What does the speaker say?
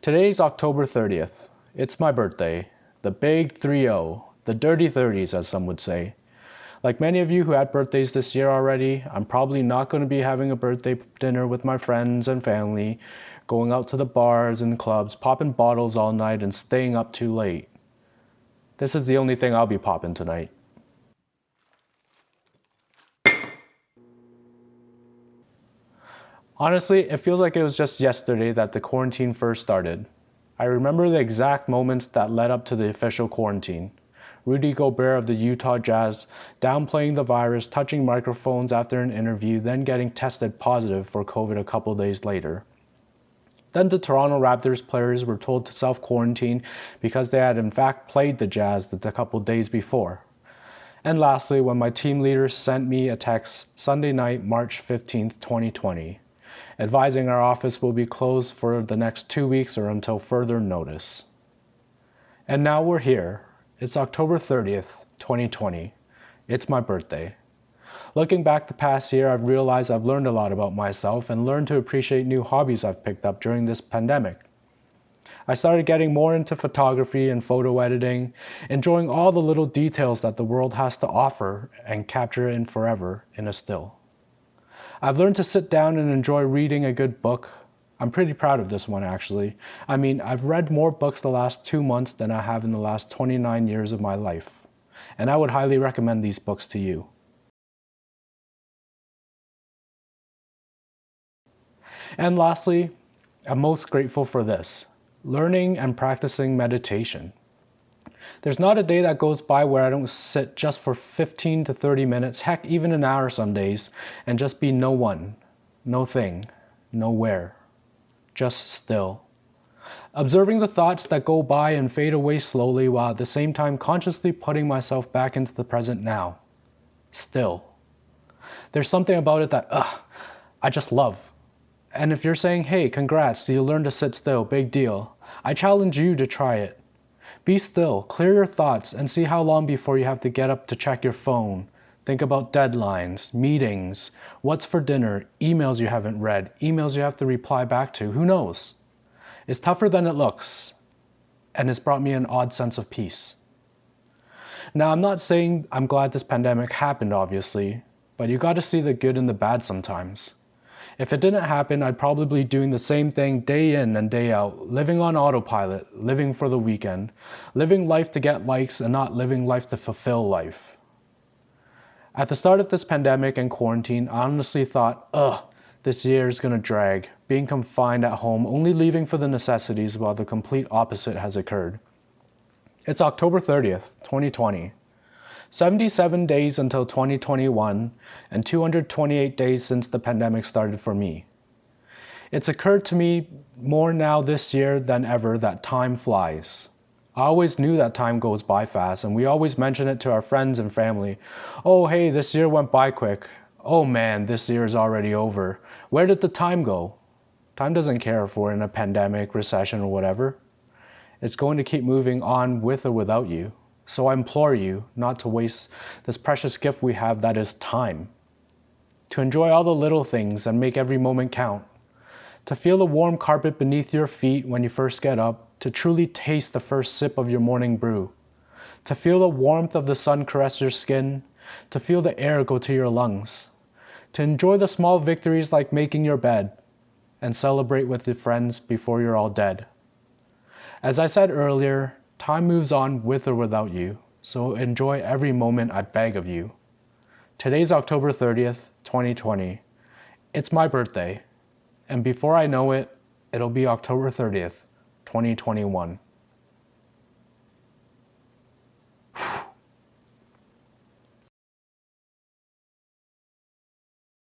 Today's October 30th. It's my birthday. The big 3-0. The dirty 30s, as some would say. Like many of you who had birthdays this year already, I'm probably not going to be having a birthday dinner with my friends and family, going out to the bars and clubs, popping bottles all night and staying up too late. This is the only thing I'll be popping tonight. Honestly, it feels like it was just yesterday that the quarantine first started. I remember the exact moments that led up to the official quarantine. Rudy Gobert of the Utah Jazz downplaying the virus, touching microphones after an interview, then getting tested positive for COVID a couple days later. Then the Toronto Raptors players were told to self-quarantine because they had in fact played the Jazz a couple days before. And lastly, when my team leader sent me a text Sunday night, March 15th, 2020, advising our office will be closed for the next 2 weeks or until further notice. And now we're here. It's October 30th, 2020. It's my birthday. Looking back the past year, I've realized I've learned a lot about myself and learned to appreciate new hobbies I've picked up during this pandemic. I started getting more into photography and photo editing, enjoying all the little details that the world has to offer and capture in forever in a still. I've learned to sit down and enjoy reading a good book. I'm pretty proud of this one, actually. I mean, I've read more books the last 2 months than I have in the last 29 years of my life. And I would highly recommend these books to you. And lastly, I'm most grateful for this: learning and practicing meditation. There's not a day that goes by where I don't sit just for 15 to 30 minutes, heck, even an hour some days, and just be no one, no thing, nowhere, just still. Observing the thoughts that go by and fade away slowly while at the same time consciously putting myself back into the present now. Still. There's something about it that, I just love. And if you're saying, hey, congrats, you learned to sit still, big deal, I challenge you to try it. Be still, clear your thoughts, and see how long before you have to get up to check your phone. Think about deadlines, meetings, what's for dinner, emails you haven't read, emails you have to reply back to, who knows? It's tougher than it looks, and it's brought me an odd sense of peace. Now, I'm not saying I'm glad this pandemic happened, obviously, but you gotta see the good and the bad sometimes. If it didn't happen, I'd probably be doing the same thing day in and day out, living on autopilot, living for the weekend, living life to get likes and not living life to fulfill life. At the start of this pandemic and quarantine, I honestly thought, this year is gonna drag, being confined at home, only leaving for the necessities, while the complete opposite has occurred. It's October 30th, 2020. 77 days until 2021, and 228 days since the pandemic started for me. It's occurred to me more now this year than ever that time flies. I always knew that time goes by fast, and we always mention it to our friends and family. Oh, hey, this year went by quick. Oh man, this year is already over. Where did the time go? Time doesn't care if we're in a pandemic, recession, or whatever. It's going to keep moving on with or without you. So I implore you not to waste this precious gift we have that is time. To enjoy all the little things and make every moment count. To feel the warm carpet beneath your feet when you first get up. To truly taste the first sip of your morning brew. To feel the warmth of the sun caress your skin. To feel the air go to your lungs. To enjoy the small victories like making your bed. And celebrate with your friends before you're all dead. As I said earlier, time moves on with or without you, so enjoy every moment, I beg of you. Today's October 30th, 2020. It's my birthday, and before I know it, it'll be October 30th, 2021.